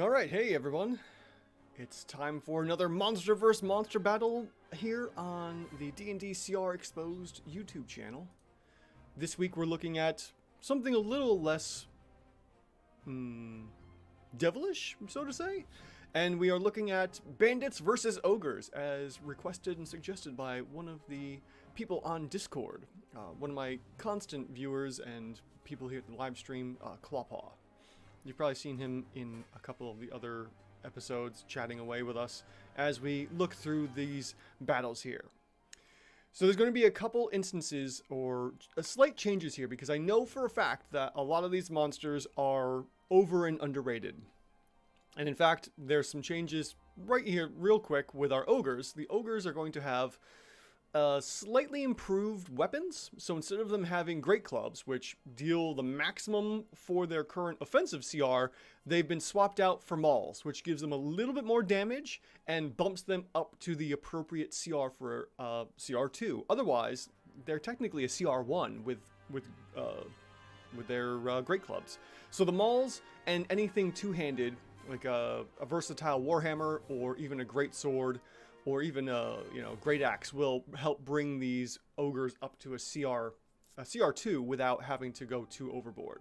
Alright, hey everyone. It's time for another monster vs. monster battle here on the D&D CR Exposed YouTube channel. This week we're looking at something a little less devilish, so to say. And we are looking at Bandits versus Ogres, as requested and suggested by one of the people on Discord. One of my constant viewers and people here at the live stream, Clawpaw. You've probably seen him in a couple of the other episodes chatting away with us as we look through these battles here. So there's going to be a couple instances or slight changes here because I know for a fact that a lot of these monsters are over and underrated. And in fact, there's some changes right here real quick with our Ogres. The Ogres are going to have slightly improved weapons. So instead of them having great clubs, which deal the maximum for their current offensive CR, they've been swapped out for mauls, which gives them a little bit more damage and bumps them up to the appropriate CR for CR2. Otherwise, they're technically a CR1 with their great clubs. So the mauls and anything two-handed, like a versatile warhammer or even a great sword, or even a great axe, will help bring these ogres up to a CR2 without having to go too overboard.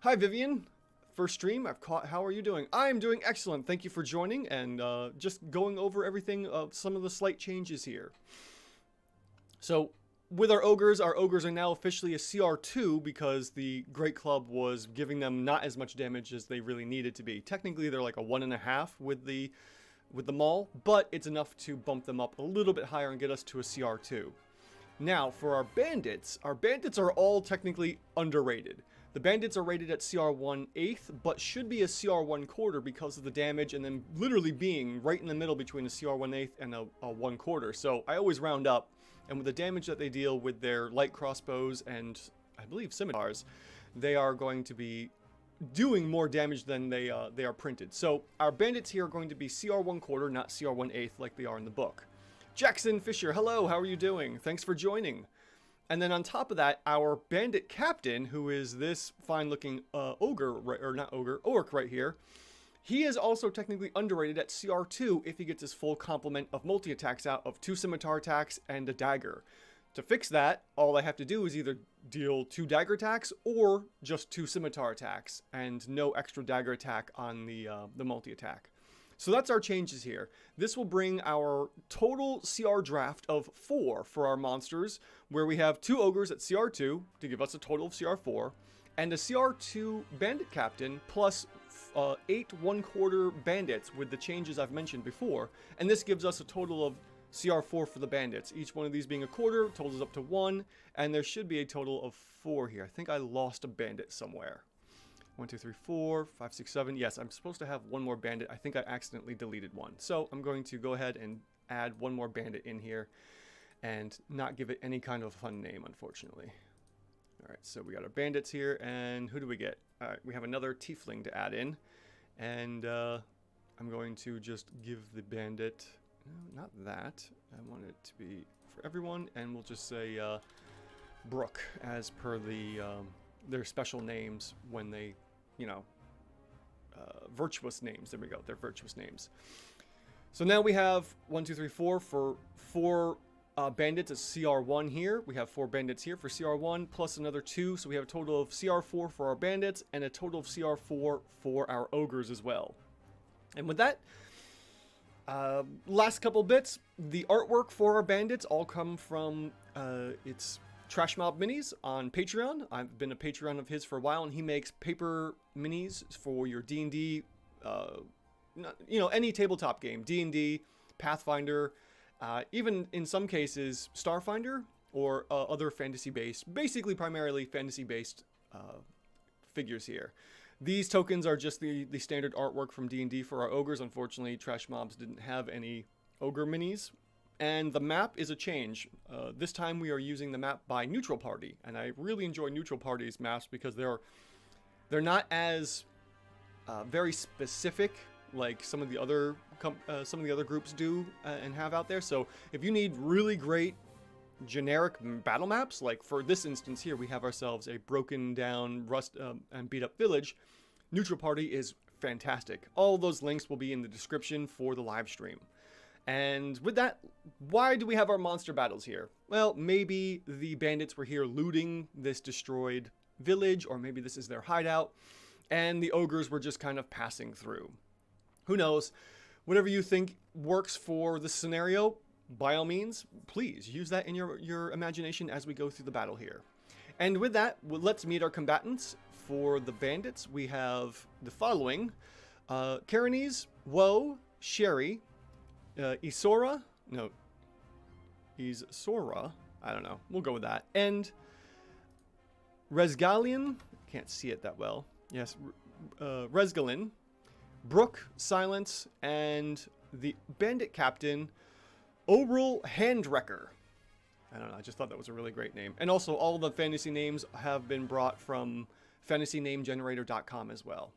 Hi Vivian, first stream I've caught. How are you doing? I'm doing excellent. Thank you for joining and just going over everything, some of the slight changes here. So with our ogres are now officially a CR2 because the Great Club was giving them not as much damage as they really needed to be. Technically they're like a 1.5 with the maul, but it's enough to bump them up a little bit higher and get us to a CR2. Now, for our bandits are all technically underrated. The bandits are rated at CR1 eighth, but should be a CR1 quarter because of the damage and then literally being right in the middle between a CR1 eighth and a 1 quarter. So I always round up, and with the damage that they deal with their light crossbows and I believe scimitars, they are going to be doing more damage than they are printed. So our bandits here are going to be CR1 quarter, not CR1 eighth like they are in the book. Jackson Fisher, hello, how are you doing? Thanks for joining. And then on top of that, our Bandit Captain, who is this fine-looking orc right here, he is also technically underrated at CR2 if he gets his full complement of multi-attacks out of 2 scimitar attacks and a dagger. To fix that, all I have to do is either deal 2 dagger attacks or just 2 scimitar attacks and no extra dagger attack on the multi-attack. So that's our changes here. This will bring our total CR draft of 4 for our monsters, where we have 2 ogres at CR2 to give us a total of CR4, and a CR2 Bandit Captain plus 8 1/4 bandits with the changes I've mentioned before, and this gives us a total of CR4 for the bandits. Each one of these being a quarter totals up to 1, and there should be a total of 4 here. I think I lost a bandit somewhere. 1, 2, 3, 4, 5, 6, 7. Yes, I'm supposed to have 1 more bandit. I think I accidentally deleted 1. So I'm going to go ahead and add 1 more bandit in here and not give it any kind of fun name, unfortunately. Alright, so we got our bandits here, and who do we get? Alright, we have another tiefling to add in, and I'm going to just give the bandit... No, not that. I want it to be for everyone, and we'll just say Brooke as per the their special names when they, virtuous names. There we go. They're virtuous names. So now we have 1, 2, 3, 4 for 4 bandits at CR1 here. We have 4 bandits here for CR1 plus another 2, so we have a total of CR4 for our bandits and a total of CR4 for our ogres as well. And with that. Last couple bits, the artwork for our bandits all come from it's Trash Mob Minis on Patreon. I've been a Patreon of his for a while, and he makes paper minis for your D&D, any tabletop game, D&D, Pathfinder, even in some cases Starfinder or other fantasy-based, basically primarily fantasy-based figures here. These tokens are just the standard artwork from D&D for our ogres. Unfortunately, Trash Mobs didn't have any ogre minis. And the map is a change. This time we are using the map by Neutral Party. And I really enjoy Neutral Party's maps because they're not as very specific like some of the other groups do and have out there. So if you need really great generic battle maps, like for this instance here, we have ourselves a broken down, rust and beat up village. Neutral Party is fantastic. All those links will be in the description for the live stream. And with that, why do we have our monster battles here? Well, maybe the bandits were here looting this destroyed village, or maybe this is their hideout, and the ogres were just kind of passing through. Who knows? Whatever you think works for the scenario, by all means, please use that in your imagination as we go through the battle here. And with that, let's meet our combatants. For the bandits, we have the following. Karenese, Woe, Sherry, Isora, I don't know, we'll go with that, and Resgalian, can't see it that well, yes, Resgalin, Brooke, Silence, and the Bandit Captain, Oral Handwrecker. I don't know, I just thought that was a really great name. And also, all the fantasy names have been brought from fantasynamegenerator.com as well.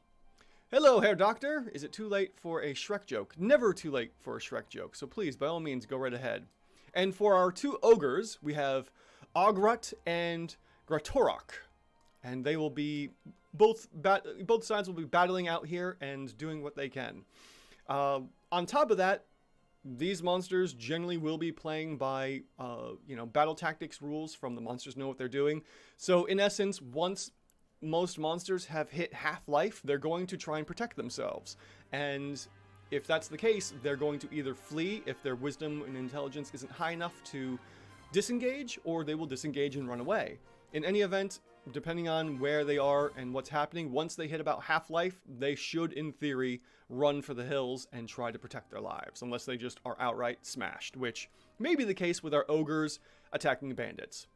Hello, Herr Doctor. Is it too late for a Shrek joke? Never too late for a Shrek joke, so please, by all means, go right ahead. And for our two ogres, we have Ogrut and Gratorok. And they will be, both sides will be battling out here and doing what they can. On top of that, these monsters generally will be playing by, battle tactics rules from the monsters know what they're doing. So in essence, once most monsters have hit half-life, they're going to try and protect themselves. And if that's the case, they're going to either flee if their wisdom and intelligence isn't high enough to disengage, or they will disengage and run away. In any event, depending on where they are and what's happening, once they hit about half-life, they should, in theory, run for the hills and try to protect their lives, unless they just are outright smashed, which may be the case with our ogres attacking bandits.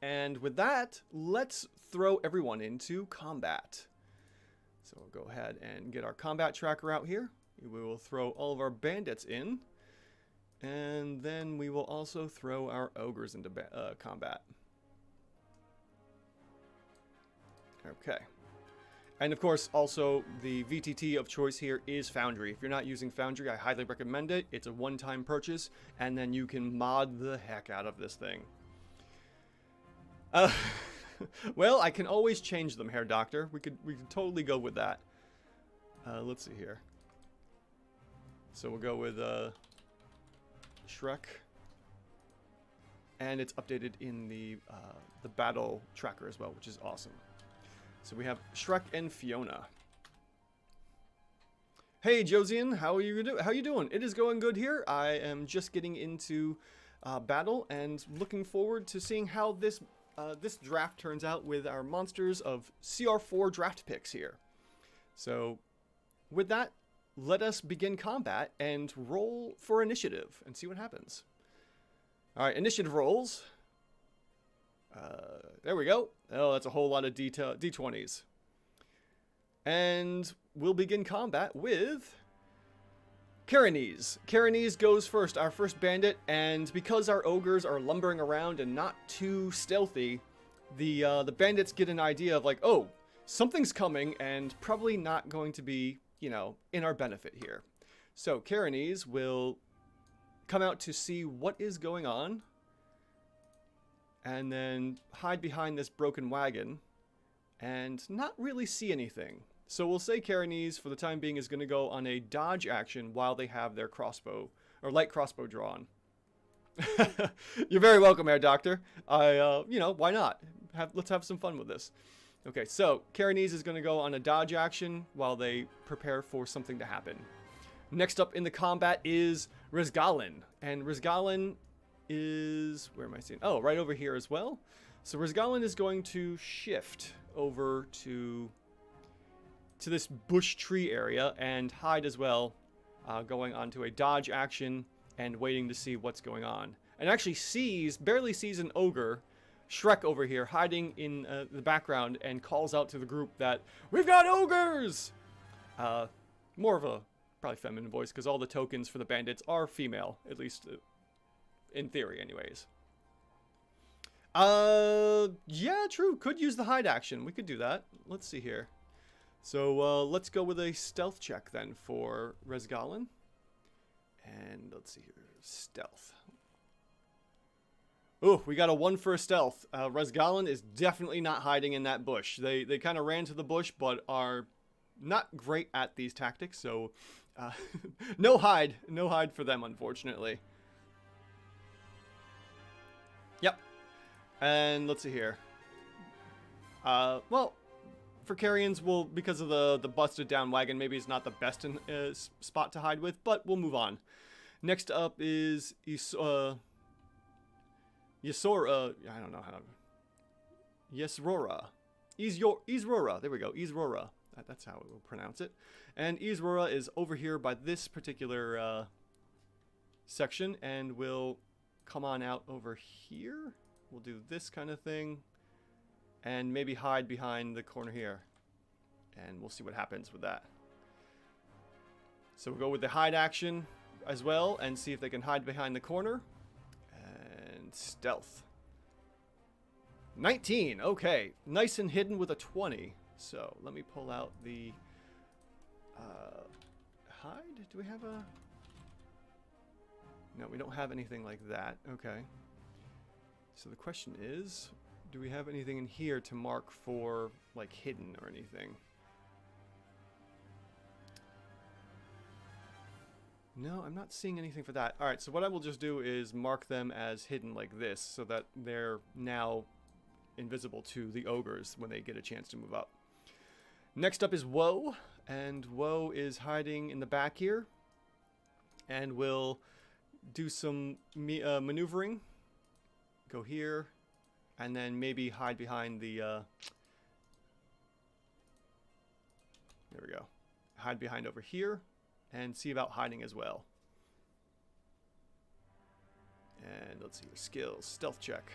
And with that, let's throw everyone into combat. So we'll go ahead and get our combat tracker out here. We will throw all of our bandits in. And then we will also throw our ogres into combat. Okay. And of course, also, the VTT of choice here is Foundry. If you're not using Foundry, I highly recommend it. It's a one-time purchase, and then you can mod the heck out of this thing. Well, I can always change them, Herr Doctor. We could totally go with that. Let's see here. So we'll go with Shrek, and it's updated in the battle tracker as well, which is awesome. So we have Shrek and Fiona. Hey Josian, how are you doing? It is going good here. I am just getting into battle and looking forward to seeing how this draft turns out with our monsters of CR4 draft picks here. So with that, let us begin combat and roll for initiative and see what happens. All right, initiative rolls. There we go. Oh, that's a whole lot of D20s. And we'll begin combat with Karenese. Karenese goes first, our first bandit, and because our ogres are lumbering around and not too stealthy, the bandits get an idea of like, oh, something's coming and probably not going to be, in our benefit here. So Karenese will come out to see what is going on, and then hide behind this broken wagon and not really see anything. So we'll say Karenese, for the time being, is going to go on a dodge action while they have their crossbow, or light crossbow drawn. You're very welcome, Herr Doctor. Why not? Let's have some fun with this. Okay, so Karenese is going to go on a dodge action while they prepare for something to happen. Next up in the combat is Resgalin. And Resgalin is... where am I seeing? Oh, right over here as well. So Resgalin is going to shift over to this bush tree area and hide as well, going onto a dodge action and waiting to see what's going on. And actually barely sees an ogre, Shrek over here, hiding in the background, and calls out to the group that, "We've got ogres!" More of a probably feminine voice, because all the tokens for the bandits are female, at least in theory anyways. Yeah, true. Could use the hide action. We could do that. Let's see here. So let's go with a stealth check then for Resgalin. And let's see here. Stealth. Ooh, we got a 1 for a stealth. Resgalin is definitely not hiding in that bush. They kind of ran to the bush, but are not great at these tactics, so no hide for them, unfortunately. Yep. And let's see here. Well, for Carrions, because of the busted down wagon, maybe it's not the best spot to hide with, but we'll move on. Next up is Yesora. I don't know how. Yesrora. Yesrora. There we go. Yesrora. That's how we'll pronounce it. And Yesrora is over here by this particular section, and we'll come on out over here. We'll do this kind of thing, and maybe hide behind the corner here, and we'll see what happens with that. So we'll go with the hide action as well, and see if they can hide behind the corner. And stealth. 19. Okay, nice and hidden with a 20. So let me pull out the hide. Do we have a? No, we don't have anything like that. Okay. So the question is, do we have anything in here to mark for like hidden or anything? No, I'm not seeing anything for that. All right, so what I will just do is mark them as hidden like this, so that they're now invisible to the ogres when they get a chance to move up. Next up is Woe, and Woe is hiding in the back here, and we'll do some maneuvering. Go here, and then maybe hide behind the there we go. Hide behind over here, and see about hiding as well. And let's see your skills. Stealth check.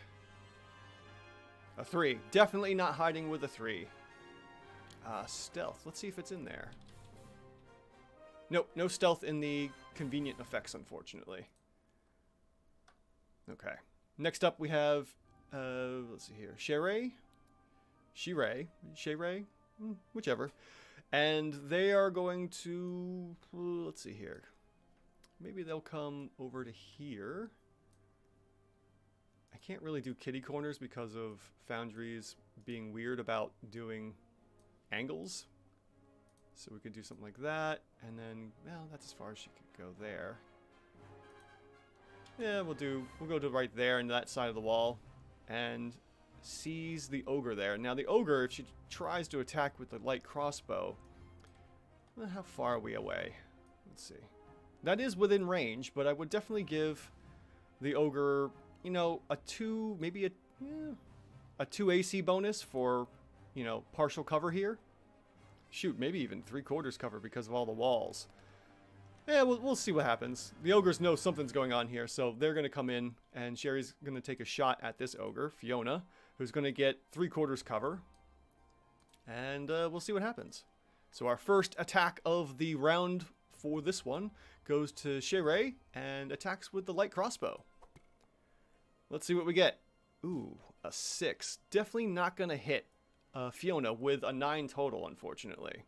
A 3. Definitely not hiding with a 3. Stealth. Let's see if it's in there. Nope, no stealth in the convenient effects, unfortunately. Okay. Next up we have, let's see here, Shirei, whichever. And they are going to, let's see here. Maybe they'll come over to here. I can't really do kitty corners because of Foundry's being weird about doing angles. So we could do something like that, and then, well, that's as far as she could go there. Yeah, we'll go to right there in that side of the wall, and seize the ogre there. Now the ogre, if she tries to attack with the light crossbow, well, how far are we away? Let's see. That is within range, but I would definitely give the ogre, you know, a 2, maybe a 2 AC bonus for, you know, partial cover here. Shoot, maybe even 3/4 cover because of all the walls. Yeah, we'll see what happens. The ogres know something's going on here, so they're going to come in, and Sherry's going to take a shot at this ogre, Fiona, who's going to get 3/4 cover. And we'll see what happens. So our first attack of the round for this one goes to Sherry, and attacks with the light crossbow. Let's see what we get. Ooh, a 6. Definitely not going to hit Fiona with a 9 total, unfortunately.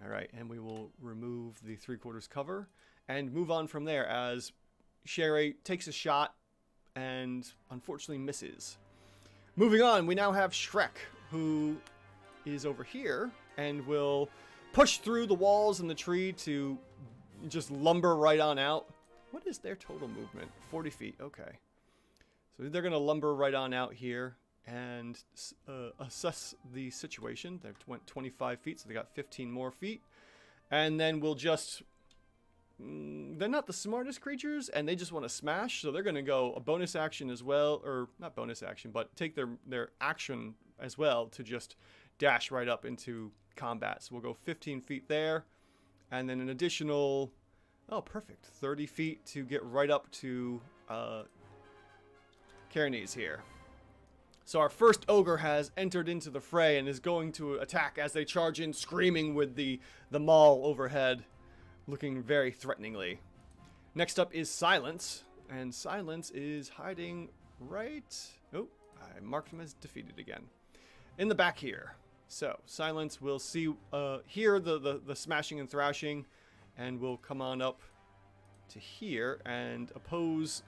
Alright, and we will remove the 3/4 cover and move on from there as Sherry takes a shot and unfortunately misses. Moving on, we now have Shrek, who is over here and will push through the walls and the tree to just lumber right on out. What is their total movement? 40 feet, okay. So they're going to lumber right on out here and assess the situation. They went 25 feet, so they got 15 more feet. And then we'll just... they're not the smartest creatures, and they just want to smash, so they're going to go a bonus action as well, or not bonus action, but take their action as well to just dash right up into combat. So we'll go 15 feet there, and then an additional... oh, perfect. 30 feet to get right up to Cairney's here. So our first ogre has entered into the fray and is going to attack as they charge in, screaming with the maul overhead, looking very threateningly. Next up is Silence, and Silence is hiding right... oh, I marked him as defeated again. In the back here. So Silence will hear the smashing and thrashing, and will come on up to here and pose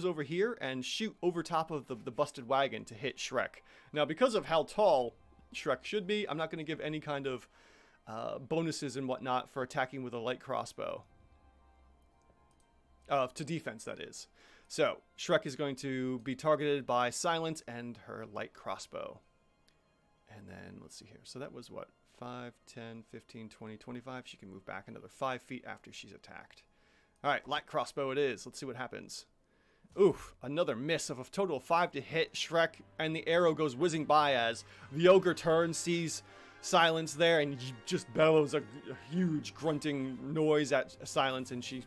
over here and shoot over top of the busted wagon to hit Shrek. Now, because of how tall Shrek should be. I'm not going to give any kind of bonuses and whatnot for attacking with a light crossbow. To defense, that is. So, Shrek is going to be targeted by Silence and her light crossbow. And then, let's see here. So that was what? 5, 10, 15, 20, 25. She can move back another 5 feet after she's attacked. Alright, light crossbow it is. Let's see what happens. Oof, another miss of a total of 5 to hit Shrek, and the arrow goes whizzing by as the ogre turns, sees Silence there, and just bellows a huge grunting noise at Silence, and she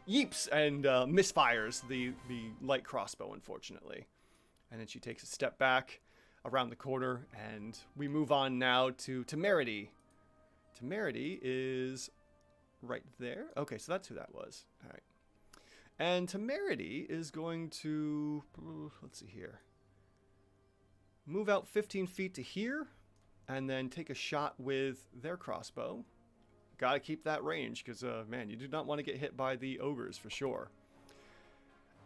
yeeps and misfires the light crossbow, unfortunately. And then she takes a step back around the corner, and we move on now to Temerity. Temerity is right there. Okay, so that's who that was. All right. And Temerity is going to, let's see here, move out 15 feet to here, and then take a shot with their crossbow. Gotta keep that range, because, man, you do not want to get hit by the ogres, for sure.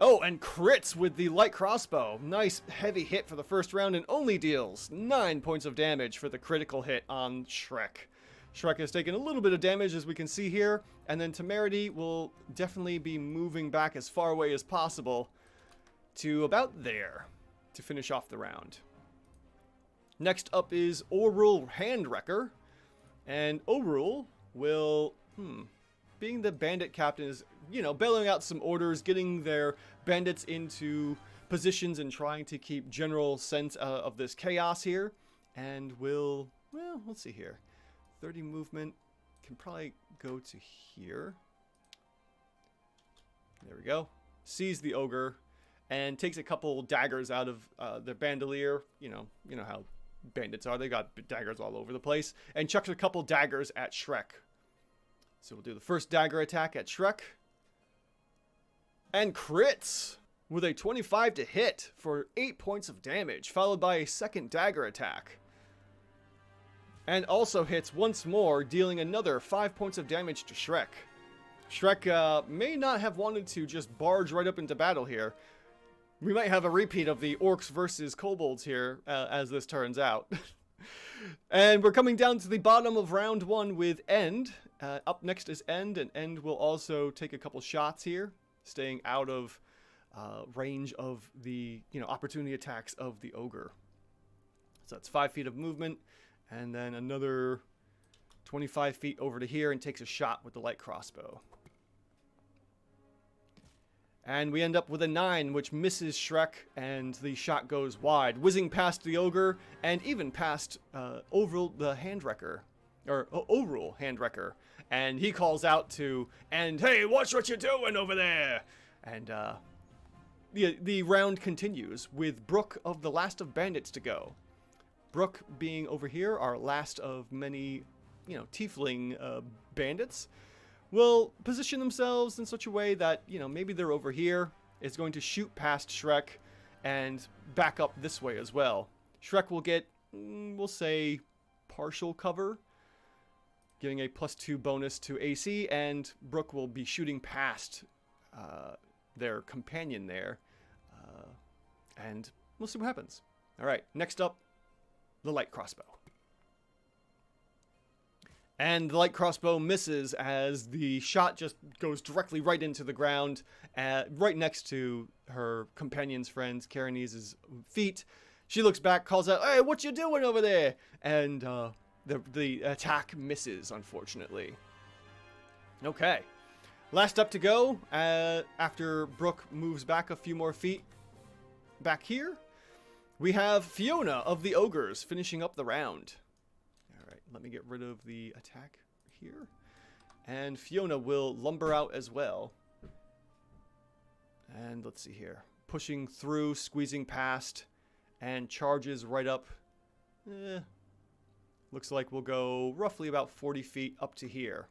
Oh, and crits with the light crossbow. Nice heavy hit for the first round, and only deals 9 points of damage for the critical hit on Shrek. Shrek has taken a little bit of damage, as we can see here, and then Temerity will definitely be moving back as far away as possible to about there to finish off the round. Next up is Orul Handwrecker, and Orul will, being the bandit captain, is, you know, bellowing out some orders, getting their bandits into positions and trying to keep general sense of this chaos here, and will, well, let's see here. 30 movement, can probably go to here. There we go. Sees the ogre and takes a couple daggers out of their bandolier. You know how bandits are. They got daggers all over the place. And chucks a couple daggers at Shrek. So we'll do the first dagger attack at Shrek. And crits with a 25 to hit for 8 points of damage, followed by a second dagger attack. And also hits once more, dealing another 5 points of damage to Shrek. Shrek may not have wanted to just barge right up into battle here. We might have a repeat of the orcs versus kobolds here, as this turns out. And we're coming down to the bottom of round 1 with End. Up next is End, and End will also take a couple shots here, staying out of range of the opportunity attacks of the ogre. So that's 5 feet of movement. And then another 25 feet over to here and takes a shot with the light crossbow. And we end up with a 9, which misses Shrek, and the shot goes wide, whizzing past the ogre and even past Orul the Handwrecker, or Orul Handwrecker. And he calls out to, and hey, watch what you're doing over there! And the round continues with Brook of the Last of Bandits to go. Brook being over here, our last of many, tiefling bandits, will position themselves in such a way that, maybe they're over here. It's going to shoot past Shrek and back up this way as well. Shrek will get, we'll say, partial cover, giving a +2 bonus to AC, and Brook will be shooting past their companion there. And we'll see what happens. All right, next up, the light crossbow. And the light crossbow misses as the shot just goes directly right into the ground, right next to her companion's friend, Kareniz's feet. She looks back, calls out, hey, what you doing over there? And the attack misses, unfortunately. Okay. Last up to go, after Brook moves back a few more feet back here, we have Fiona of the Ogres finishing up the round. All right, let me get rid of the attack here. And Fiona will lumber out as well. And let's see here. Pushing through, squeezing past, and charges right up. Looks like we'll go roughly about 40 feet up to here,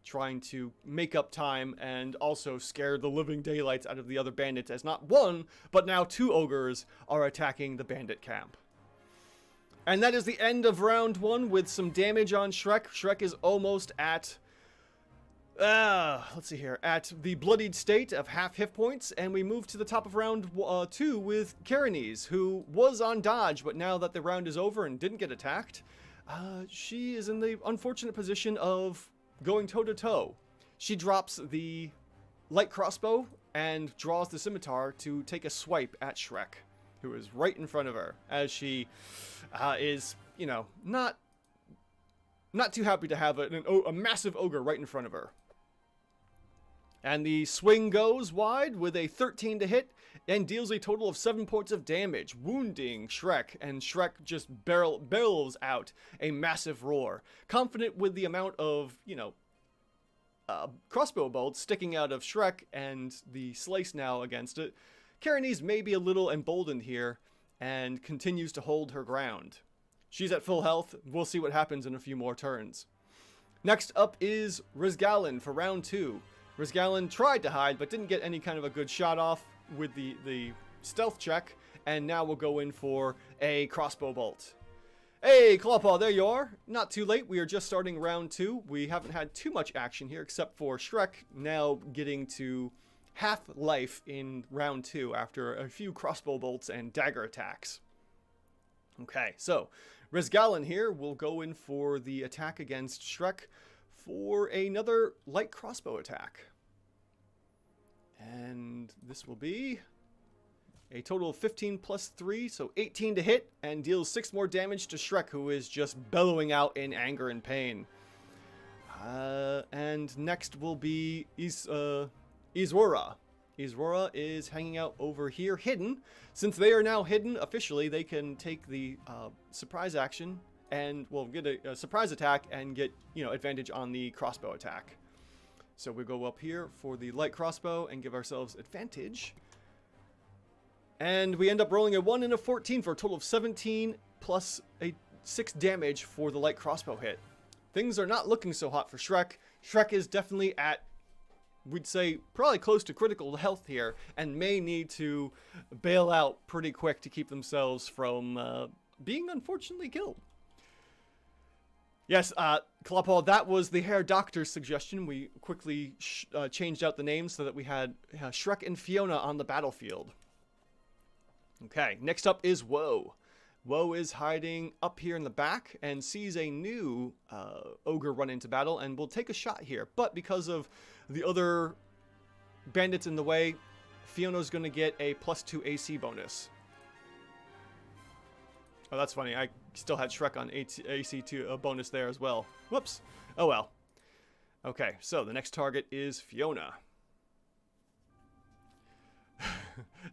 trying to make up time and also scare the living daylights out of the other bandits, as not one, but now 2 ogres are attacking the bandit camp. And that is the end of round 1 with some damage on Shrek. Shrek is almost at Let's see here. At the bloodied state of half hit points, and we move to the top of round 2 with Karenese, who was on dodge, but now that the round is over and didn't get attacked, she is in the unfortunate position of going toe-to-toe. She drops the light crossbow and draws the scimitar to take a swipe at Shrek, who is right in front of her, as she is, you know, not too happy to have a massive ogre right in front of her. And the swing goes wide with a 13 to hit and deals a total of 7 points of damage, wounding Shrek. And Shrek just bellows out a massive roar. Confident with the amount of, you know, crossbow bolts sticking out of Shrek and the slice now against it, Karenese may be a little emboldened here and continues to hold her ground. She's at full health. We'll see what happens in a few more turns. Next up is Rizgalin for round 2. Rizgalin tried to hide, but didn't get any kind of a good shot off with the stealth check, and now we'll go in for a crossbow bolt. Hey, Clawpaw, there you are. Not too late. We are just starting round 2. We haven't had too much action here, except for Shrek now getting to half life in round 2 after a few crossbow bolts and dagger attacks. Okay, so Rizgalin here will go in for the attack against Shrek for another light crossbow attack. And this will be a total of 15 plus 3, so 18 to hit, and deals 6 more damage to Shrek, who is just bellowing out in anger and pain. And next will be Izwara. Izwara is hanging out over here, hidden. Since they are now hidden officially, they can take the surprise action and, well, get a surprise attack and get, you know, advantage on the crossbow attack. So we go up here for the light crossbow and give ourselves advantage. And we end up rolling a 1 and a 14 for a total of 17 plus a 6 damage for the light crossbow hit. Things are not looking so hot for Shrek. Shrek is definitely at, we'd say, probably close to critical health here, and may need to bail out pretty quick to keep themselves from being unfortunately killed. Yes, Clawpaw, that was the Hair Doctor's suggestion. We quickly changed out the names so that we had Shrek and Fiona on the battlefield. Okay, next up is Woe. Woe is hiding up here in the back and sees a new ogre run into battle and will take a shot here. But because of the other bandits in the way, Fiona's going to get a +2 AC bonus. Oh, that's funny. I still had Shrek on AC2 bonus there as well. Whoops. Oh well. Okay, so the next target is Fiona.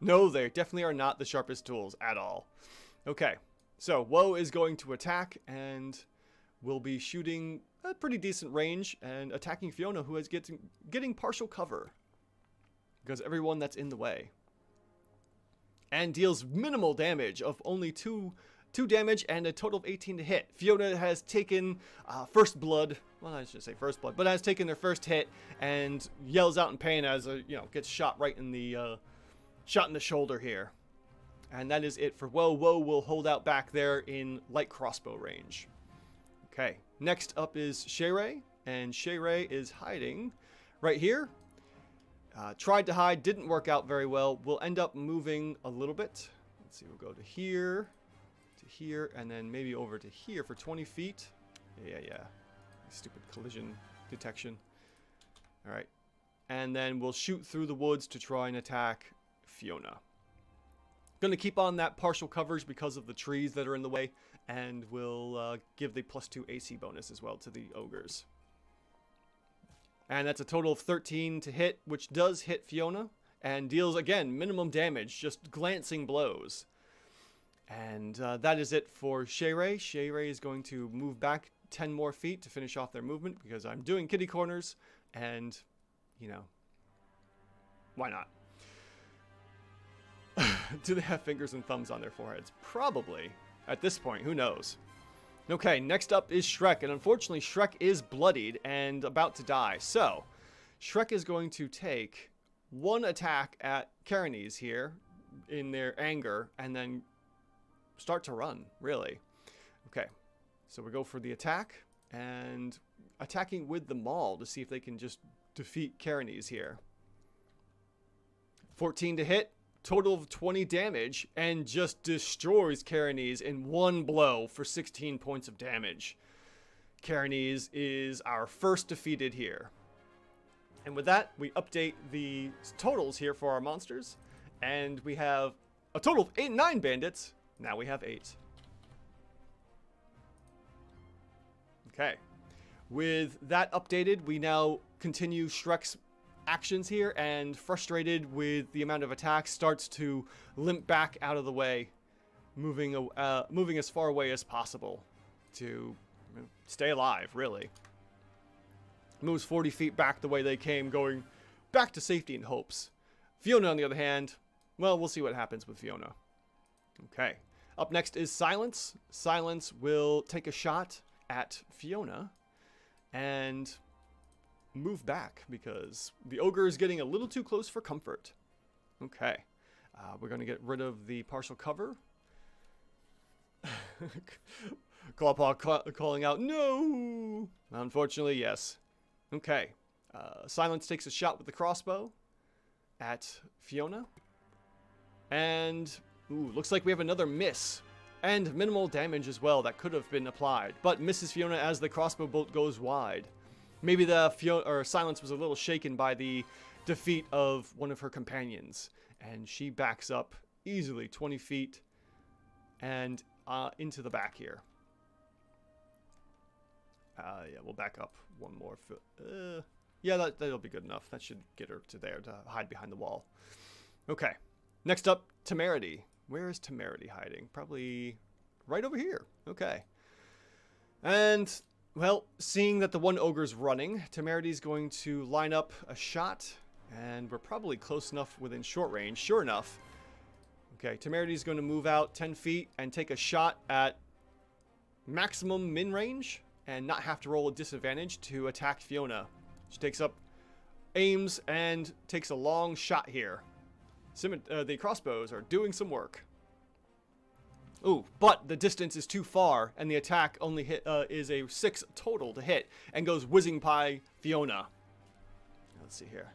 No, they definitely are not the sharpest tools at all. Okay, so Woe is going to attack and will be shooting a pretty decent range and attacking Fiona, who is getting partial cover because everyone that's in the way. And deals minimal damage of only 2 damage and a total of 18 to hit. Fiona has taken first blood. Well, I should say first blood, but has taken their first hit and yells out in pain as gets shot right in the shoulder here. And that is it for Woe. Woe will hold out back there in light crossbow range. Okay, next up is Shere, and Shere is hiding right here. Tried to hide, didn't work out very well. We'll end up moving a little bit. Let's see, we'll go to here, and then maybe over to here for 20 feet. Yeah. Stupid collision detection. All right. And then we'll shoot through the woods to try and attack Fiona. Going to keep on that partial coverage because of the trees that are in the way, and we'll give the +2 AC bonus as well to the ogres. And that's a total of 13 to hit, which does hit Fiona, and deals, again, minimum damage, just glancing blows. And that is it for Shere. Shere is going to move back 10 more feet to finish off their movement, because I'm doing kitty corners, and, why not? Do they have fingers and thumbs on their foreheads? Probably. At this point, who knows? Okay, next up is Shrek, and unfortunately Shrek is bloodied and about to die. So, Shrek is going to take one attack at Karenese here in their anger, and then start to run, really. Okay, so we go for the attack, and attacking with the maul to see if they can just defeat Cairnes here. 14 to hit, total of 20 damage, and just destroys Cairnes in one blow for 16 points of damage. Cairnes is our first defeated here. And with that, we update the totals here for our monsters, and we have a total of 9 bandits. Now we have 8. Okay. With that updated, we now continue Shrek's actions here, and frustrated with the amount of attacks, starts to limp back out of the way, moving as far away as possible to stay alive, really. Moves 40 feet back the way they came, going back to safety in hopes. Fiona, on the other hand, well, we'll see what happens with Fiona. Okay. Up next is Silence. Silence will take a shot at Fiona and move back because the ogre is getting a little too close for comfort. Okay. We're going to get rid of the partial cover. Clawpaw calling out, no! Unfortunately, yes. Okay. Silence takes a shot with the crossbow at Fiona. And, ooh, looks like we have another miss. And minimal damage as well that could have been applied. But misses Fiona as the crossbow bolt goes wide. Maybe the Silence was a little shaken by the defeat of one of her companions. And she backs up easily 20 feet and into the back here. Yeah, we'll back up one more. Yeah, that'll be good enough. That should get her to there to hide behind the wall. Okay. Next up, Temerity. Where is Temerity hiding? Probably right over here. Okay. And, well, seeing that the one ogre's running, Temerity's going to line up a shot. And we're probably close enough within short range. Sure enough. Okay, Temerity's going to move out 10 feet and take a shot at maximum min range and not have to roll a disadvantage to attack Fiona. She takes up, aims, and takes a long shot here. The crossbows are doing some work. Ooh, but the distance is too far, and the attack only is a 6 total to hit, and goes whizzing by Fiona. Let's see here.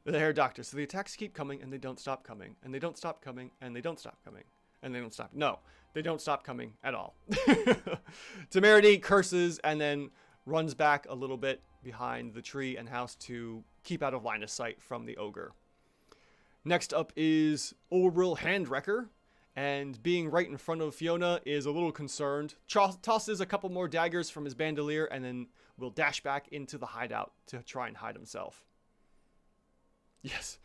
The Hair Doctor. So the attacks keep coming, and they don't stop coming, and they don't stop coming, and they don't stop coming, and they don't stop. No, they don't stop coming at all. Temerity curses and then runs back a little bit behind the tree and house to keep out of line of sight from the ogre. Next up is Oril Handwrecker, and being right in front of Fiona is a little concerned. Tosses a couple more daggers from his bandolier and then will dash back into the hideout to try and hide himself. Yes,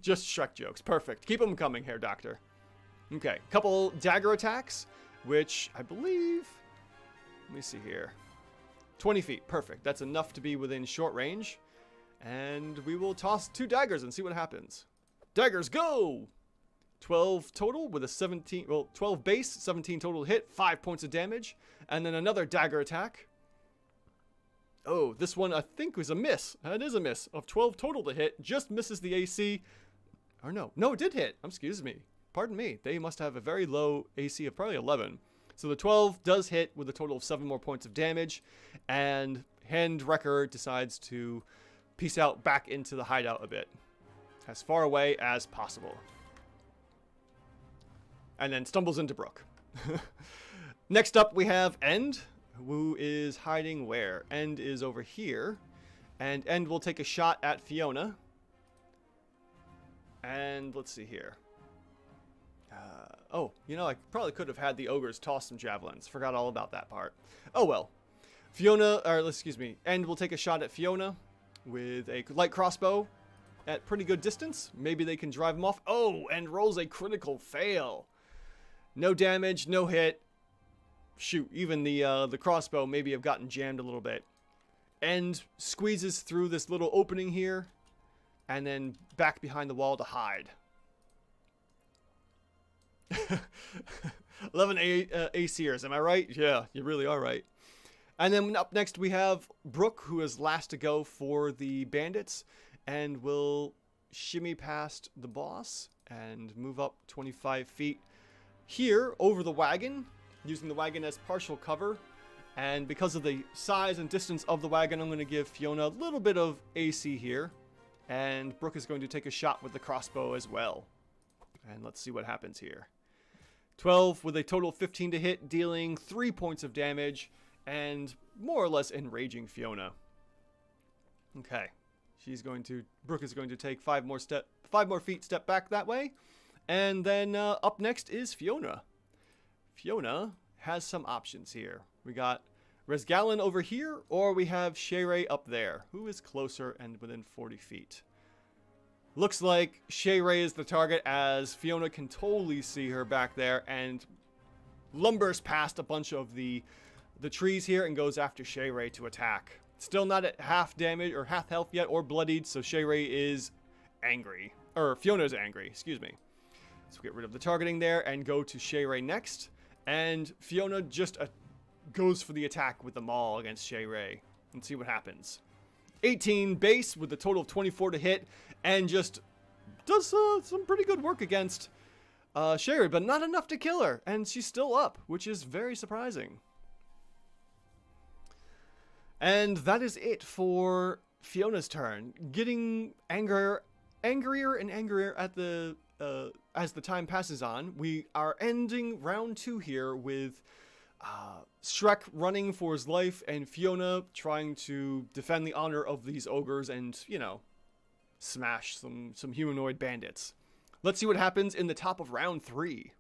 just Shrek jokes. Perfect. Keep them coming, Hair Doctor. Okay, couple dagger attacks, which I believe, let me see here. 20 feet, perfect. That's enough to be within short range. And we will toss 2 daggers and see what happens. Daggers, go! 12 total with a 17, well, 12 base, 17 total hit, 5 points of damage. And then another dagger attack. Oh, this one I think was a miss. It is a miss of 12 total to hit. Just misses the AC. Or no, it did hit. Excuse me. Pardon me. They must have a very low AC of probably 11. So the 12 does hit with a total of 7 more points of damage. And Handwrecker decides to peace out back into the hideout a bit. As far away as possible. And then stumbles into Brooke. Next up we have End, who is hiding where? End is over here. And End will take a shot at Fiona. And let's see here. Oh, you know, I probably could have had the ogres toss some javelins. Forgot all about that part. Oh well. End will take a shot at Fiona with a light crossbow at pretty good distance. Maybe they can drive him off. Oh, and rolls a critical fail. No damage, no hit. Shoot, even the crossbow maybe have gotten jammed a little bit. End squeezes through this little opening here and then back behind the wall to hide. 11 ACers, am I right? Yeah, you really are right. And then up next we have Brooke, who is last to go for the bandits, and will shimmy past the boss and move up 25 feet here over the wagon using the wagon as partial cover. And because of the size and distance of the wagon, I'm going to give Fiona a little bit of AC here. And Brooke is going to take a shot with the crossbow as well. And let's see what happens here. 12 with a total of 15 to hit, dealing 3 points of damage and more or less enraging Fiona. Okay. Brooke is going to take 5 more feet, step back that way. And then up next is Fiona. Fiona has some options here. We got Resgallen over here, or we have Sheree up there, who is closer and within 40 feet. Looks like Sheree is the target, as Fiona can totally see her back there and lumbers past a bunch of the trees here and goes after Sheree to attack. Still not at half damage or half health yet or bloodied, so Sheree is angry. Or Fiona's angry, excuse me. So get rid of the targeting there and go to Sheree next. And Fiona just goes for the attack with the maul against Sheree. And see what happens. 18 base with a total of 24 to hit. And just does some pretty good work against Sheree, but not enough to kill her. And she's still up, which is very surprising. And that is it for Fiona's turn. Getting angrier and angrier at the as the time passes on. We are ending round 2 here with Shrek running for his life and Fiona trying to defend the honor of these ogres and, you know, smash some humanoid bandits. Let's see what happens in the top of round 3.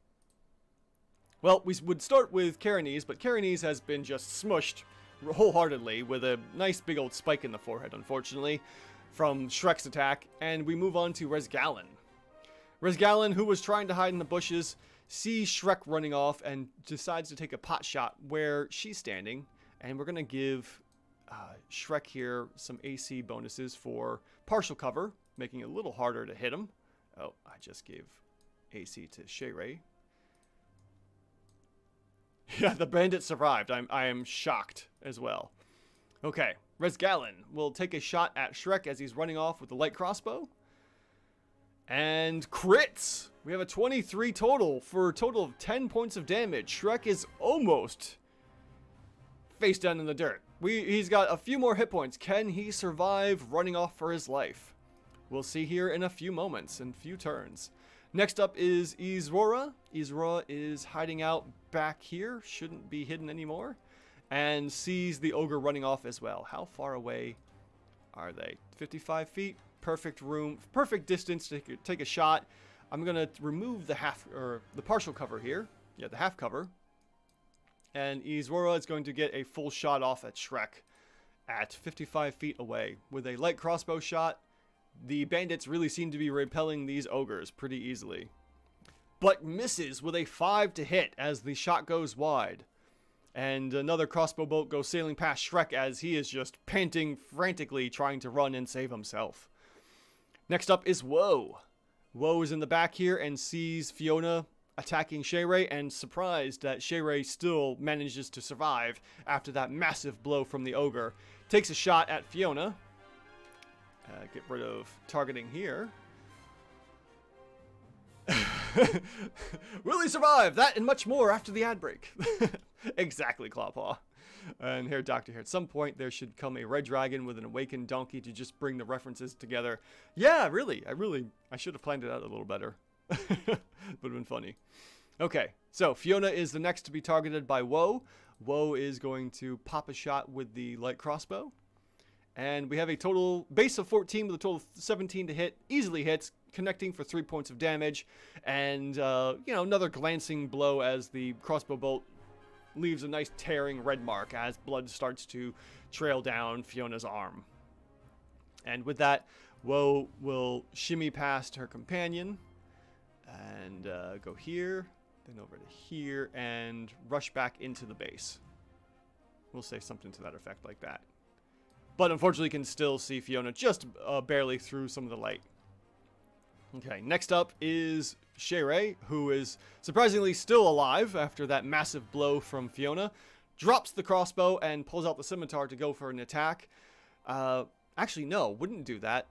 Well, we would start with Karenese, but Karenese has been just smushed wholeheartedly with a nice big old spike in the forehead, unfortunately, from Shrek's attack, and we move on to Resgallen. Resgallen, who was trying to hide in the bushes, sees Shrek running off and decides to take a pot shot where she's standing, and we're going to give Shrek here some AC bonuses for partial cover, making it a little harder to hit him. Oh, I just gave AC to Sheree. Yeah, the bandit survived. I am shocked as well. Okay, Resgallen will take a shot at Shrek as he's running off with the light crossbow. And crits! We have a 23 total for a total of 10 points of damage. Shrek is almost face down in the dirt. He's got a few more hit points. Can he survive running off for his life? We'll see here in a few moments, in a few turns. Next up is Izrora. Izrora is hiding out back here. Shouldn't be hidden anymore. And sees the ogre running off as well. How far away are they? 55 feet. Perfect room. Perfect distance to take a shot. I'm going to remove the partial cover here. Yeah, the half cover. And Izrora is going to get a full shot off at Shrek at 55 feet away. With a light crossbow shot, the bandits really seem to be repelling these ogres pretty easily. But misses with a 5 to hit as the shot goes wide. And another crossbow bolt goes sailing past Shrek as he is just panting frantically trying to run and save himself. Next up is Woe. Woe is in the back here and sees Fiona attacking Sheree and surprised that Sheree still manages to survive after that massive blow from the ogre. Takes a shot at Fiona. Get rid of targeting here. Will he survive? That and much more after the ad break. Exactly, Clawpaw. And here, Doctor, here. At some point, there should come a red dragon with an awakened donkey to just bring the references together. Yeah, really. I should have planned it out a little better. Would have been funny. Okay, so Fiona is the next to be targeted by Woe. Woe is going to pop a shot with the light crossbow. And we have a total base of 14 with a total of 17 to hit. Easily hits, connecting for 3 points of damage. And, another glancing blow as the crossbow bolt leaves a nice tearing red mark as blood starts to trail down Fiona's arm. And with that, Woe will shimmy past her companion and go here, then over to here, and rush back into the base. We'll say something to that effect like that. But unfortunately can still see Fiona just barely through some of the light. Okay, next up is Sheree, who is surprisingly still alive after that massive blow from Fiona. Drops the crossbow and pulls out the scimitar to go for an attack. Actually, no, wouldn't do that.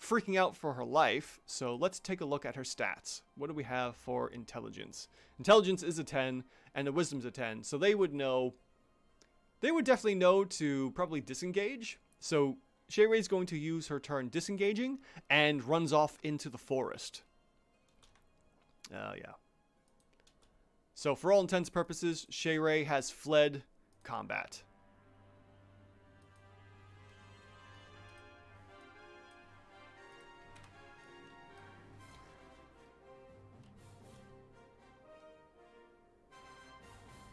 freaking out for her life. So let's take a look at her stats. What do we have for intelligence? Intelligence is a 10 and the wisdom's a 10. So they would know, they would definitely know to probably disengage. So Shayrei is going to use her turn disengaging and runs off into the forest. Yeah. So for all intents and purposes, Shayrei has fled combat.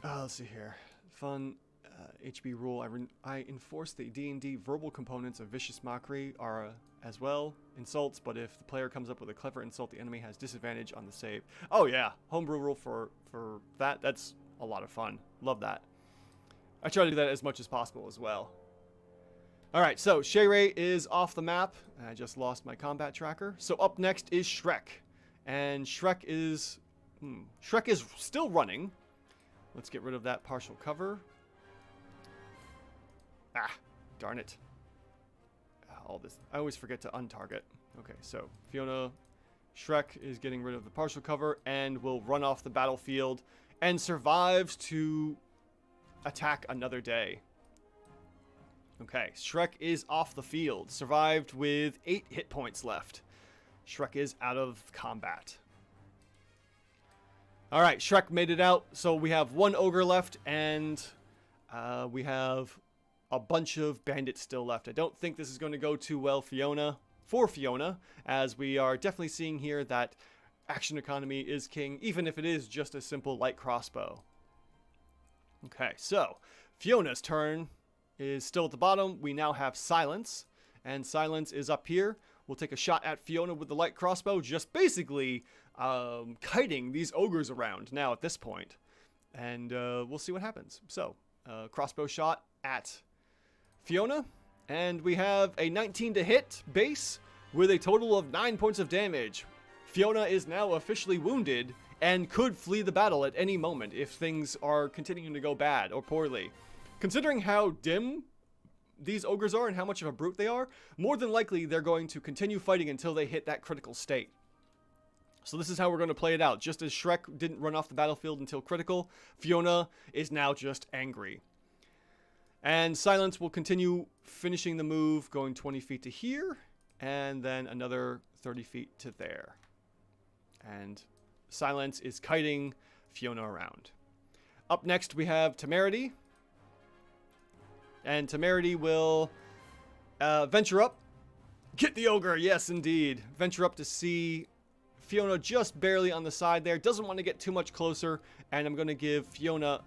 Let's see here. Fun HB rule. I enforce the D&D verbal components of vicious mockery are as well insults, but if the player comes up with a clever insult, the enemy has disadvantage on the save. Oh yeah, homebrew rule for that. That's a lot of fun. Love that. I try to do that as much as possible as well. All right, so Shayrei is off the map. I just lost my combat tracker. So up next is Shrek, and Shrek is still running. Let's get rid of that partial cover. Ah, darn it. All this. I always forget to untarget. Okay, so Fiona, Shrek is getting rid of the partial cover and will run off the battlefield and survives to attack another day. Okay, Shrek is off the field. Survived with 8 hit points left. Shrek is out of combat. Alright, Shrek made it out. So we have 1 ogre left and we have a bunch of bandits still left. I don't think this is going to go too well for Fiona, as we are definitely seeing here that action economy is king, even if it is just a simple light crossbow. Okay, so Fiona's turn is still at the bottom. We now have Silence, and Silence is up here. We'll take a shot at Fiona with the light crossbow, just basically kiting these ogres around now at this point. And we'll see what happens. So, crossbow shot at Fiona, and we have a 19 to hit base with a total of 9 points of damage. Fiona is now officially wounded and could flee the battle at any moment if things are continuing to go bad or poorly. Considering how dim these ogres are and how much of a brute they are, more than likely they're going to continue fighting until they hit that critical state. So this is how we're going to play it out. Just as Shrek didn't run off the battlefield until critical, Fiona is now just angry. And Silence will continue finishing the move, going 20 feet to here, and then another 30 feet to there. And Silence is kiting Fiona around. Up next we have Temerity. And Temerity will venture up. Get the ogre, yes indeed. Venture up to see Fiona just barely on the side there. Doesn't want to get too much closer, and I'm going to give Fiona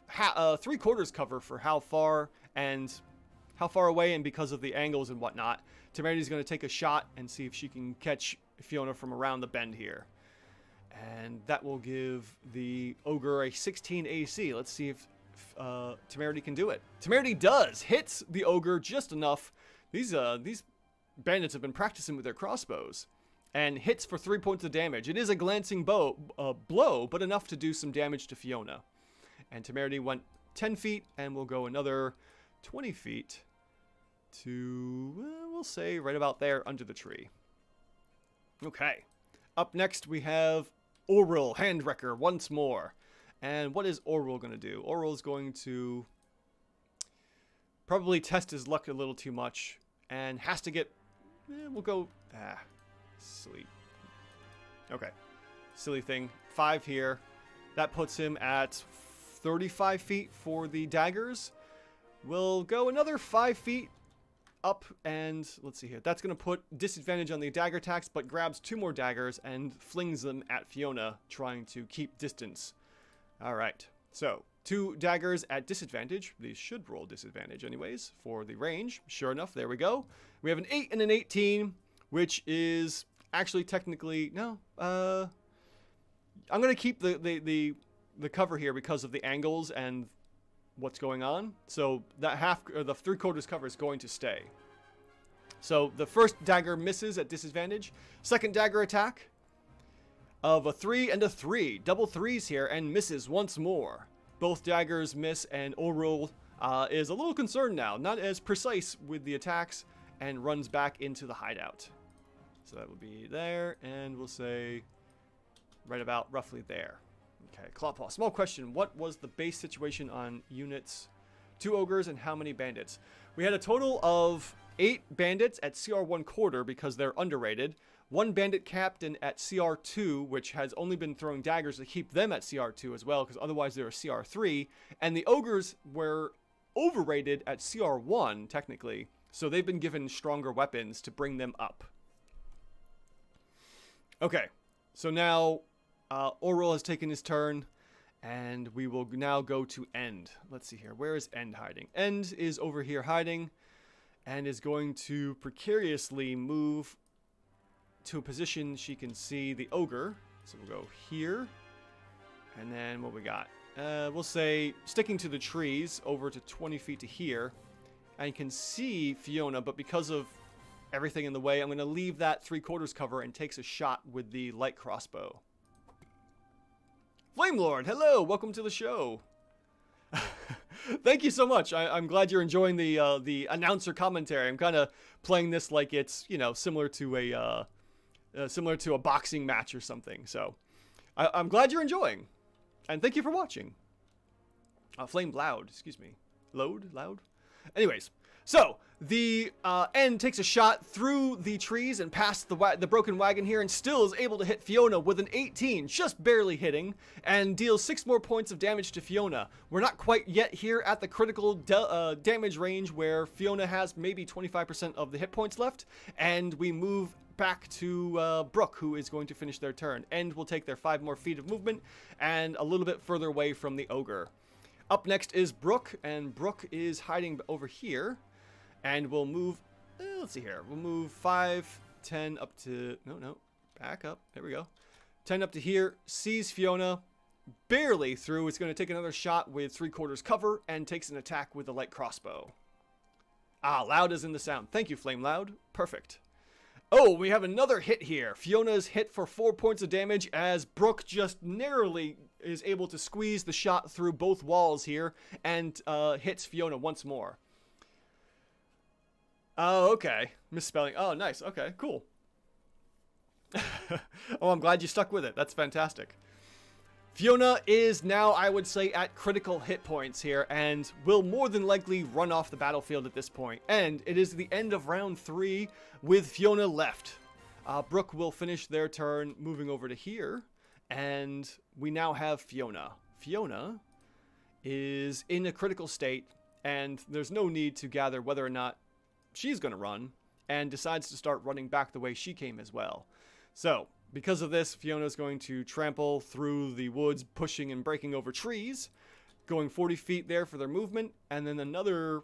3/4 cover for how far away and because of the angles and whatnot. Temerity's going to take a shot and see if she can catch Fiona from around the bend here. And that will give the ogre a 16 AC. Let's see if Temerity can do it. Temerity does! Hits the ogre just enough. These bandits have been practicing with their crossbows. And hits for 3 points of damage. It is a glancing blow, but enough to do some damage to Fiona. And Temerity went 10 feet, and we'll go another 20 feet to, we'll say, right about there under the tree. Okay. Up next, we have Orwell, Handwrecker, once more. And what is Orwell going to do? Orwell is going to probably test his luck a little too much, and has to get, we'll go, silly. Okay. Silly thing. 5 here. That puts him at 35 feet for the daggers. We'll go another 5 feet up, and let's see here. That's going to put disadvantage on the dagger attacks, but grabs 2 more daggers and flings them at Fiona, trying to keep distance. Alright. So, 2 daggers at disadvantage. These should roll disadvantage anyways for the range. Sure enough, there we go. We have an 8 and an 18, which is actually technically, no, I'm going to keep the cover here because of the angles and what's going on. So that the 3/4 cover is going to stay. So the first dagger misses at disadvantage. Second dagger attack of a 3 and a 3. Double 3s here and misses once more. Both daggers miss, and Orul is a little concerned now. Not as precise with the attacks and runs back into the hideout. So that would be there, and we'll say right about roughly there. Okay, Clawpaw. Small question. What was the base situation on units? 2 ogres and how many bandits? We had a total of 8 bandits at CR1 quarter because they're underrated. 1 bandit captain at CR2, which has only been throwing daggers to keep them at CR2 as well, because otherwise they're a CR3. And the ogres were overrated at CR1, technically, so they've been given stronger weapons to bring them up. Okay, so now Oral has taken his turn, and we will now go to End. Let's see here. Where is End hiding? End is over here hiding, and is going to precariously move to a position she can see the ogre. So we'll go here, and then what we got? We'll say sticking to the trees over to 20 feet to here, and can see Fiona, but because of everything in the way, I'm going to leave that 3/4 cover and takes a shot with the light crossbow. Flame Lord, hello, welcome to the show. Thank you so much. I'm glad you're enjoying the announcer commentary. I'm kind of playing this like it's, you know, similar to a boxing match or something. So I'm glad you're enjoying, and thank you for watching. Flame Loud, excuse me, loud. Anyways, so the End takes a shot through the trees and past the broken wagon here, and still is able to hit Fiona with an 18, just barely hitting, and deals 6 more points of damage to Fiona. We're not quite yet here at the critical damage range where Fiona has maybe 25% of the hit points left, and we move back to Brooke, who is going to finish their turn. End will take their 5 more feet of movement and a little bit further away from the ogre. Up next is Brooke, and Brooke is hiding over here. And we'll move, let's see here. We'll move 5, 10 up to, no, back up. There we go. 10 up to here. Sees Fiona barely through. It's going to take another shot with 3/4 cover and takes an attack with the light crossbow. Loud is in the sound. Thank you, Flame Loud. Perfect. Oh, we have another hit here. Fiona's hit for 4 points of damage as Brooke just narrowly is able to squeeze the shot through both walls here and hits Fiona once more. Oh, okay. Misspelling. Oh, nice. Okay, cool. Oh, I'm glad you stuck with it. That's fantastic. Fiona is now, I would say, at critical hit points here and will more than likely run off the battlefield at this point. And it is the end of round 3 with Fiona left. Brooke will finish their turn moving over to here. And we now have Fiona. Fiona is in a critical state, and there's no need to gather whether or not she's going to run, and decides to start running back the way she came as well. So, because of this, Fiona's going to trample through the woods, pushing and breaking over trees, going 40 feet there for their movement, and then another,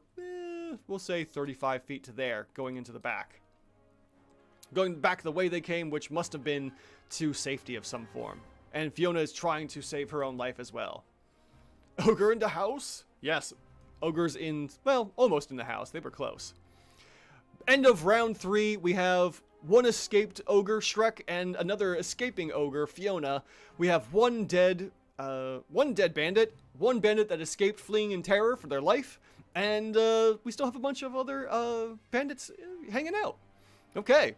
we'll say 35 feet to there, going into the back. Going back the way they came, which must have been to safety of some form. And Fiona is trying to save her own life as well. Ogre in the house? Yes, Ogre's in, well, almost in the house. They were close. End of round 3, we have 1 escaped ogre, Shrek, and another escaping ogre, Fiona. We have one dead bandit, 1 bandit that escaped fleeing in terror for their life, and we still have a bunch of other bandits hanging out. Okay.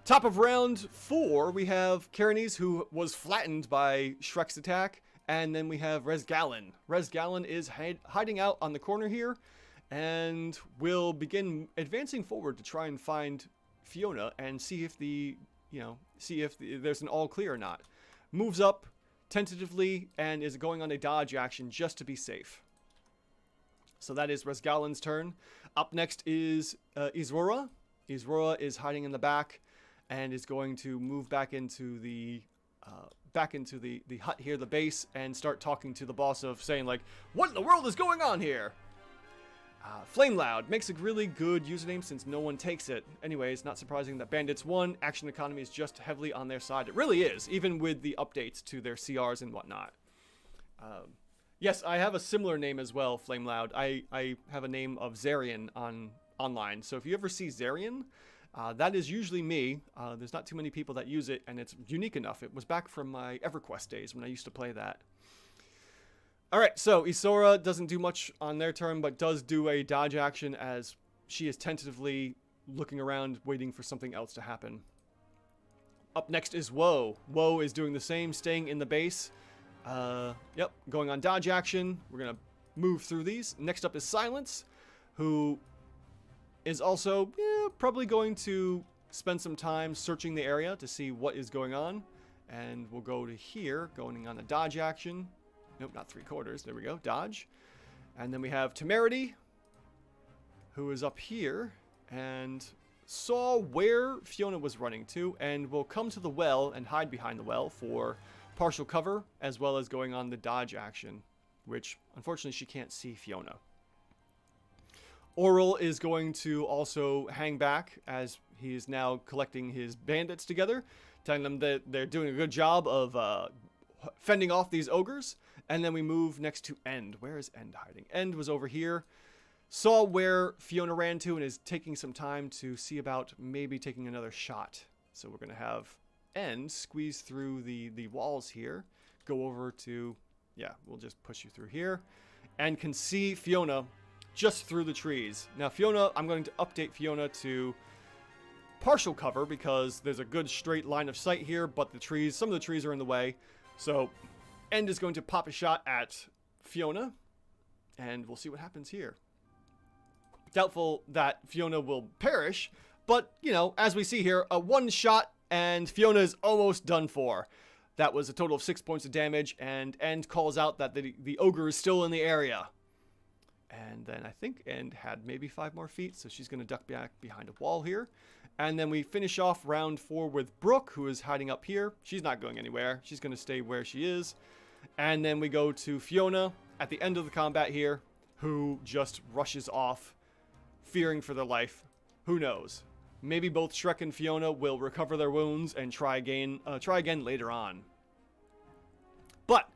Top of round 4, we have Karenese, who was flattened by Shrek's attack, and then we have Resgallen. Resgallen is hiding out on the corner here, and we'll begin advancing forward to try and find Fiona and see if there's an all clear or not. Moves up tentatively and is going on a dodge action just to be safe. So that is Resgallen's turn. Up next is Izrora. Izrora is hiding in the back and is going to move back into the hut here, the base, and start talking to the boss of saying like, what in the world is going on here? Flame Loud makes a really good username since no one takes it. Anyways, not surprising that Bandits won. Action economy is just heavily on their side. It really is, even with the updates to their CRs and whatnot. Yes, I have a similar name as well, Flame Loud. I have a name of Zarian online. So if you ever see Zarian, that is usually me. There's not too many people that use it, and it's unique enough. It was back from my EverQuest days when I used to play that. Alright, so Isora doesn't do much on their turn, but does do a dodge action as she is tentatively looking around, waiting for something else to happen. Up next is Woe. Woe is doing the same, staying in the base. Yep, going on dodge action. We're going to move through these. Next up is Silence, who is also probably going to spend some time searching the area to see what is going on. And we'll go to here, going on the dodge action. Nope, not 3/4. There we go, dodge. And then we have Temerity, who is up here and saw where Fiona was running to, and will come to the well and hide behind the well for partial cover, as well as going on the dodge action, which unfortunately she can't see Fiona. Oral is going to also hang back as he is now collecting his bandits together, telling them that they're doing a good job of fending off these ogres. And then we move next to End. Where is End hiding? End was over here. Saw where Fiona ran to and is taking some time to see about maybe taking another shot. So we're going to have End squeeze through the walls here. Go over to, yeah, we'll just push you through here. And can see Fiona just through the trees. Now Fiona, I'm going to update Fiona to partial cover because there's a good straight line of sight here, but the trees, some of the trees are in the way. So End is going to pop a shot at Fiona, and we'll see what happens here. Doubtful that Fiona will perish, but, you know, as we see here, a one shot, and Fiona is almost done for. That was a total of 6 points of damage, and End calls out that the ogre is still in the area. And then I think End had maybe 5 more feet, so she's going to duck back behind a wall here. And then we finish off round 4 with Brooke, who is hiding up here. She's not going anywhere. She's going to stay where she is. And then we go to Fiona at the end of the combat here, who just rushes off, fearing for their life. Who knows? Maybe both Shrek and Fiona will recover their wounds and try again later on. But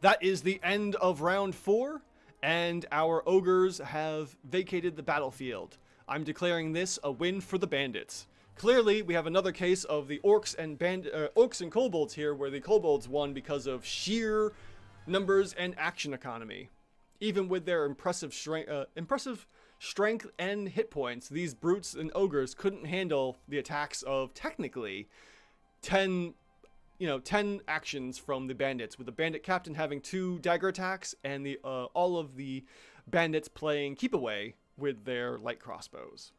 that is the end of round 4, and our ogres have vacated the battlefield. I'm declaring this a win for the bandits. Clearly, we have another case of the orcs and kobolds here, where the kobolds won because of sheer numbers and action economy. Even with their impressive strength and hit points, these brutes and ogres couldn't handle the attacks of technically 10 actions from the bandits, with the bandit captain having 2 dagger attacks and all of the bandits playing keep away with their light crossbows.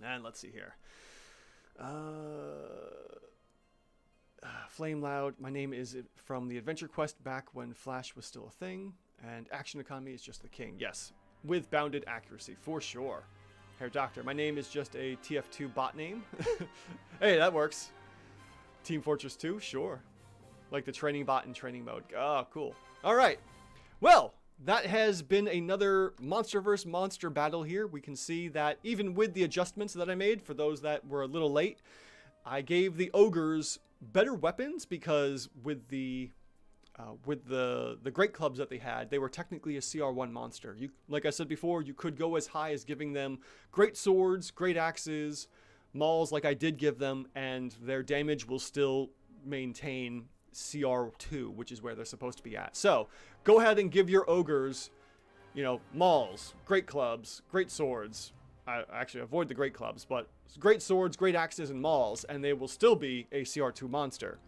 And let's see here. Flame Loud, my name is from the Adventure Quest back when Flash was still a thing, and action economy is just the king. Yes, with bounded accuracy, for sure. Herr Doctor, my name is just a TF2 bot name. Hey, that works. Team Fortress 2, sure. Like the training bot in training mode. Oh, cool. All right. Well, that has been another monster vs. monster battle here. We can see that even with the adjustments that I made, for those that were a little late, I gave the ogres better weapons because with the great clubs that they had, they were technically a CR1 monster. Like I said before, you could go as high as giving them great swords, great axes, mauls like I did give them, and their damage will still maintain CR2, which is where they're supposed to be at. So go ahead and give your ogres, mauls, great clubs, great swords. I actually avoid the great clubs, but great swords, great axes, and mauls, and they will still be a CR2 monster.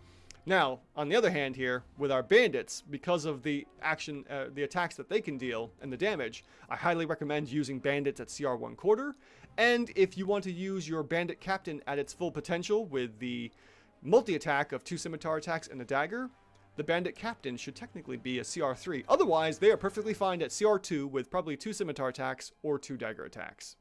Now, on the other hand here, with our bandits, because of the attacks that they can deal and the damage, I highly recommend using bandits at CR1/4. And if you want to use your bandit captain at its full potential with the multi-attack of 2 scimitar attacks and a dagger, the bandit captain should technically be a CR3. Otherwise, they are perfectly fine at CR2 with probably 2 scimitar attacks or 2 dagger attacks.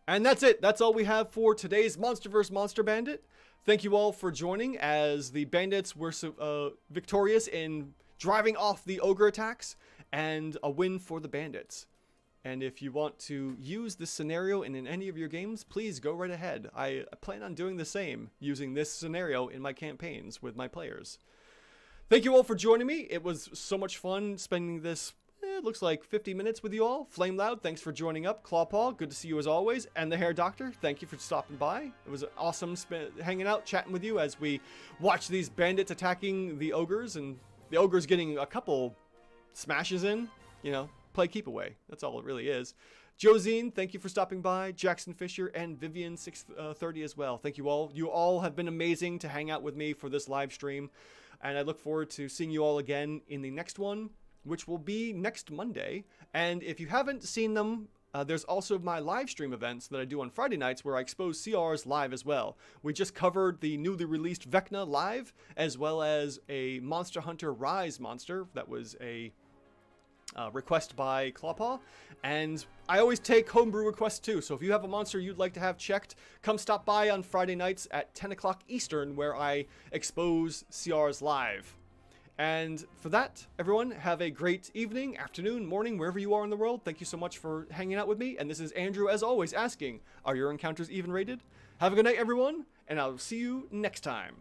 And that's it. That's all we have for today's Monster vs. Monster Bandit. Thank you all for joining as the bandits were victorious in driving off the ogre attacks, and a win for the bandits. And if you want to use this scenario in any of your games, please go right ahead. I plan on doing the same, using this scenario in my campaigns with my players. Thank you all for joining me. It was so much fun spending this, it looks like 50 minutes with you all. Flame Loud, thanks for joining up. Clawpaw, good to see you as always. And the Hair Doctor, thank you for stopping by. It was awesome hanging out, chatting with you as we watch these bandits attacking the ogres, and the ogres getting a couple smashes in, play keep away. That's all it really is. Josine, thank you for stopping by. Jackson Fisher and Vivian630 as well. Thank you all. You all have been amazing to hang out with me for this live stream. And I look forward to seeing you all again in the next one, which will be next Monday. And if you haven't seen them, there's also my live stream events that I do on Friday nights where I expose CRs live as well. We just covered the newly released Vecna live, as well as a Monster Hunter Rise monster that was a request by Clawpaw, and I always take homebrew requests too, so if you have a monster you'd like to have checked, come stop by on Friday nights at 10 o'clock Eastern where I expose CRs live. And for that, everyone, have a great evening, afternoon, morning, wherever you are in the world. Thank you so much for hanging out with me, and this is Andrew, as always, asking, are your encounters even rated? Have a good night, everyone, and I'll see you next time.